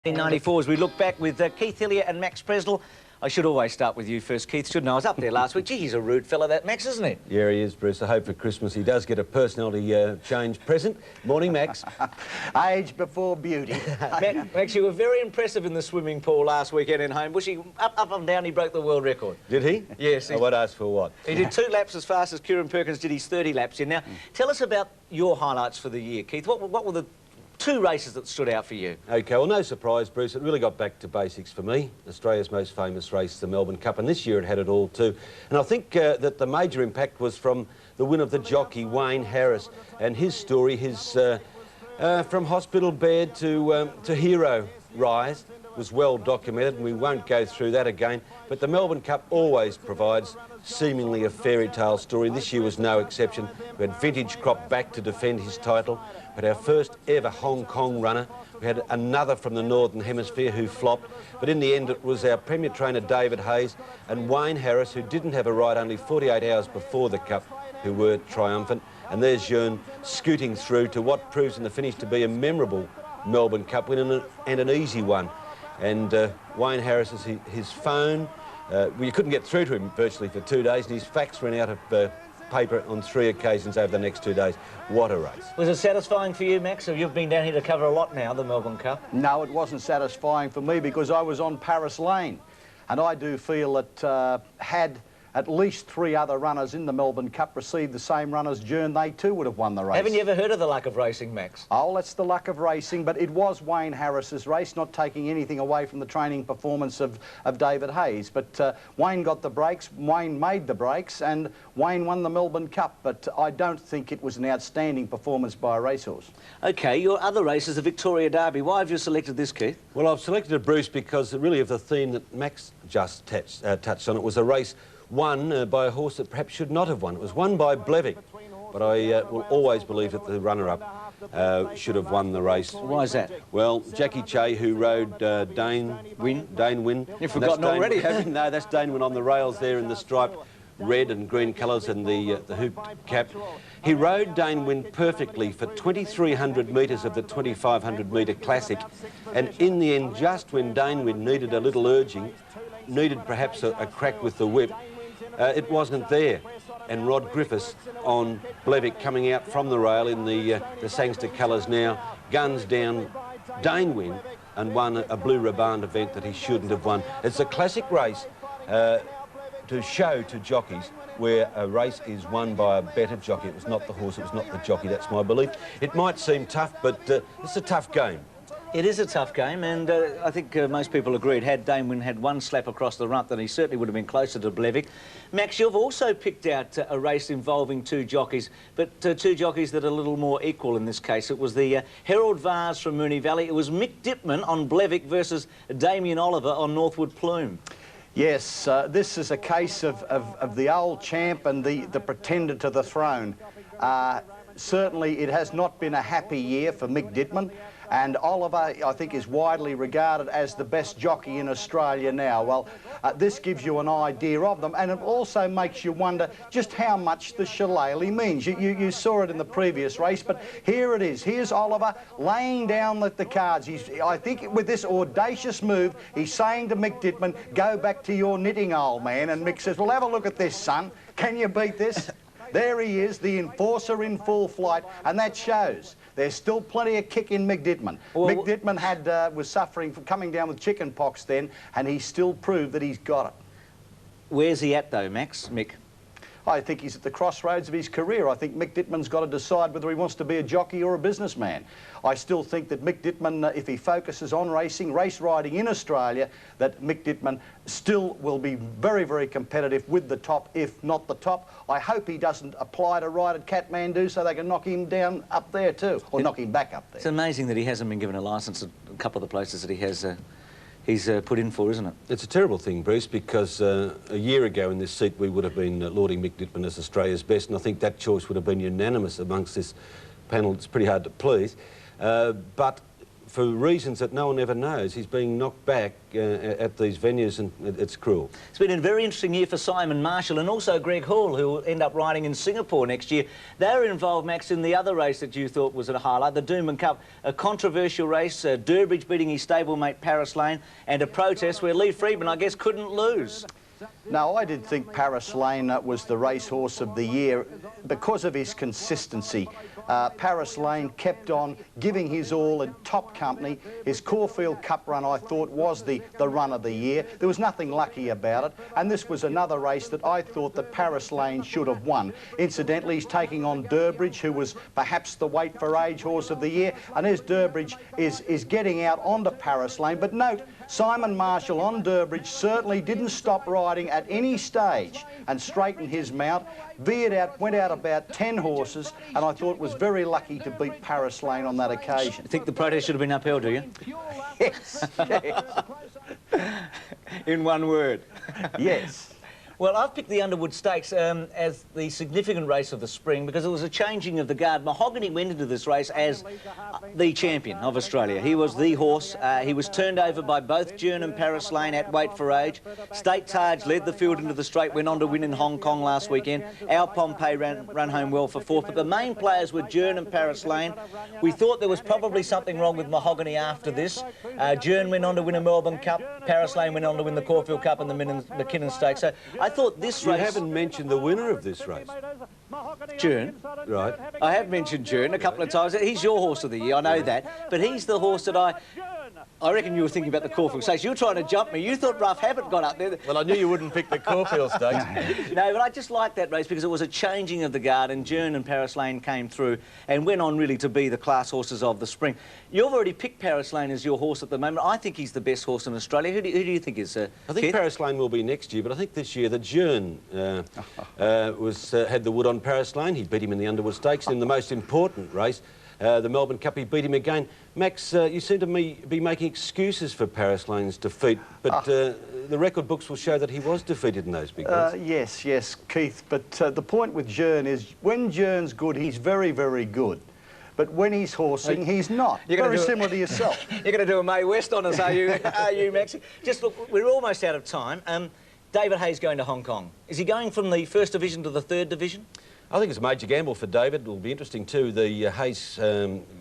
1994, as we look back with Keith Hillier and Max Presnell. I should always start with you first, Keith, shouldn't I? I was up there last week. Gee, he's a rude fella, that Max, isn't he? Yeah, he is, Bruce. I hope for Christmas he does get a personality change present. Morning, Max. Age before beauty. Max, you were very impressive in the swimming pool last weekend in Homebush. Up and down, he broke the world record. Did he? Yes. I won't ask for what. He did 2 laps as fast as Kieran Perkins did his 30 laps in. Now, tell us about your highlights for the year, Keith. What were the 2 races that stood out for you? OK, well, no surprise, Bruce. It really got back to basics for me. Australia's most famous race, the Melbourne Cup, and this year it had it all too. And I think that the major impact was from the win of the jockey, Wayne Harris, and his story, his from hospital bed to hero rise was well documented, and we won't go through that again. But the Melbourne Cup always provides seemingly a fairy tale story. This year was no exception. We had Vintage Crop back to defend his title. We had our first ever Hong Kong runner. We had another from the Northern Hemisphere who flopped. But in the end, it was our Premier trainer, David Hayes, and Wayne Harris, who didn't have a ride only 48 hours before the Cup, who were triumphant. And there's Jean scooting through to what proves in the finish to be a memorable Melbourne Cup win and an easy one. And Wayne Harris, his phone, well, you couldn't get through to him virtually for 2 days, and his fax ran out of paper on 3 occasions over the next 2 days. What a race. Was it satisfying for you, Max? You've been down here to cover a lot now, the Melbourne Cup. No, it wasn't satisfying for me because I was on Paris Lane. And I do feel that had at least 3 other runners in the Melbourne Cup received the same run as Jearn, they too would have won the race. Haven't you ever heard of the luck of racing, Max? Oh, that's the luck of racing, but it was Wayne Harris's race, not taking anything away from the training performance of David Hayes. But Wayne got the breaks, Wayne made the breaks, and Wayne won the Melbourne Cup. But I don't think it was an outstanding performance by a racehorse. OK, your other race is the Victoria Derby. Why have you selected this, Keith? Well, I've selected it, Bruce, because really of the theme that Max just touched on. It was a race won by a horse that perhaps should not have won. It was won by Blevik, but I will always believe that the runner-up should have won the race. Why is that? Well, Jackie Che, who rode Dane Win. You've forgotten already, haven't you? No, that's Dane Win on the rails there in the striped red and green colours and the hooped cap. He rode Dane Win perfectly for 2,300 metres of the 2,500 metre classic, and in the end, just when Dane Win needed a little urging, needed perhaps a crack with the whip, it wasn't there. And Rod Griffiths on Blevik coming out from the rail in the Sangster colours now, guns down Dane Win and won a Blue Riband event that he shouldn't have won. It's a classic race to show to jockeys where a race is won by a better jockey. It was not the horse, it was not the jockey, that's my belief. It might seem tough, but it's a tough game. It is a tough game, and I think most people agreed. Had Dane Win had 1 slap across the rump, then he certainly would have been closer to Blevik. Max, you've also picked out a race involving 2 jockeys, but 2 jockeys that are a little more equal in this case. It was the Herald Vars from Moonee Valley. It was Mick Dittman on Blevik versus Damien Oliver on Northwood Plume. Yes, this is a case of the old champ and the pretender to the throne. Certainly it has not been a happy year for Mick Dittman, and Oliver, I think, is widely regarded as the best jockey in Australia now. Well, this gives you an idea of them, and it also makes you wonder just how much the shillelagh means. You saw it in the previous race, but here it is. Here's Oliver laying down the cards. I think with this audacious move, he's saying to Mick Dittman, go back to your knitting, old man. And Mick says, well, have a look at this, son. Can you beat this? There he is, the enforcer in full flight, and that shows. There's still plenty of kick in Mick Dittman. Well, Mick Dittman was suffering from coming down with chicken pox then, and he still proved that he's got it. Where's he at, though, Max, Mick? I think he's at the crossroads of his career. I think Mick Dittman's got to decide whether he wants to be a jockey or a businessman. I still think that Mick Dittman, if he focuses on racing, race riding in Australia, that Mick Dittman still will be very, very competitive with the top, if not the top. I hope he doesn't apply to ride at Kathmandu so they can knock him down up there too, or knock him back up there. It's amazing that he hasn't been given a licence at a couple of the places that he has he's put in for, isn't it? It's a terrible thing, Bruce, because a year ago in this seat we would have been lauding Mick Dittman as Australia's best, and I think that choice would have been unanimous amongst this panel. It's pretty hard to please. But for reasons that no one ever knows, he's being knocked back at these venues, and it's cruel. It's been a very interesting year for Simon Marshall and also Greg Hall, who will end up riding in Singapore next year. They were involved, Max, in the other race that you thought was a highlight, the Doomben Cup, a controversial race, Durbridge beating his stablemate Paris Lane, and a protest where Lee Friedman, I guess, couldn't lose. No, I did think Paris Lane was the racehorse of the year because of his consistency. Paris Lane kept on giving his all in top company. His Caulfield Cup run, I thought, was the run of the year. There was nothing lucky about it, and this was another race that I thought that Paris Lane should have won. Incidentally, he's taking on Durbridge, who was perhaps the weight for age horse of the year, and as Durbridge is getting out onto Paris Lane. But note, Simon Marshall on Durbridge certainly didn't stop riding at any stage and straightened his mount, veered out, went out about 10 horses, and I thought was very lucky to beat Paris Lane on that occasion. You think the protest should have been upheld, do you? Yes, yes. In one word. Yes. Well, I've picked the Underwood Stakes as the significant race of the spring because it was a changing of the guard. Mahogany went into this race as the champion of Australia. He was the horse. He was turned over by both Jern and Paris Lane at weight for age. State Taj led the field into the straight, went on to win in Hong Kong last weekend. Our Pompey ran home well for fourth, but the main players were Jern and Paris Lane. We thought there was probably something wrong with Mahogany after this. Jern went on to win a Melbourne Cup. Paris Lane went on to win the Caulfield Cup and the McKinnon Stakes. So I thought this race... You haven't mentioned the winner of this race. Jern. Right. I have mentioned Jern a couple of times. He's your horse of the year, I know that. But he's the horse that I reckon you were thinking about the Caulfield Stakes. You were trying to jump me. You thought Rough Habit got up there. Well, I knew you wouldn't pick the Caulfield Stakes. No, but I just liked that race because it was a changing of the guard, and Jern and Paris Lane came through and went on really to be the class horses of the spring. You've already picked Paris Lane as your horse at the moment. I think he's the best horse in Australia. Who do you think is? I think Keith? Paris Lane will be next year, but I think this year that Jern had the wood on Paris Lane. He beat him in the Underwood Stakes in the most important race. The Melbourne Cup, he beat him again. Max, you seem to be making excuses for Paris Lane's defeat, but the record books will show that he was defeated in those big races. Yes, Keith, but the point with Jern is when Jern's good, he's very, very good. But when he's horsing, he's not. Very similar to yourself. You're going to do a Mae West on us, are you, Max? Just look, we're almost out of time. David Hayes going to Hong Kong. Is he going from the first division to the third division? I think it's a major gamble for David. It'll be interesting too, the Hayes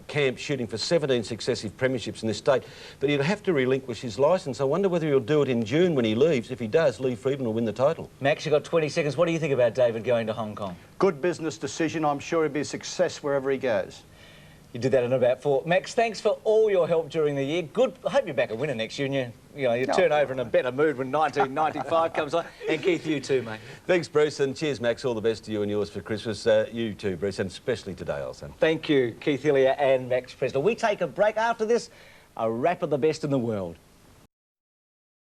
camp shooting for 17 successive premierships in this state, but he'll have to relinquish his licence. I wonder whether he'll do it in June when he leaves. If he does, Lee Friedman will win the title. Max, you've got 20 seconds. What do you think about David going to Hong Kong? Good business decision. I'm sure he'll be a success wherever he goes. You did that in about 4. Max, thanks for all your help during the year. Good. I hope you're back a winner next year and you turn over in a better mood when 1995 comes on. And Keith, you too, mate. Thanks, Bruce, and cheers, Max. All the best to you and yours for Christmas. You too, Bruce, and especially today, also. Thank you, Keith Hillier and Max Presler. We take a break after this, a wrap of the best in the world.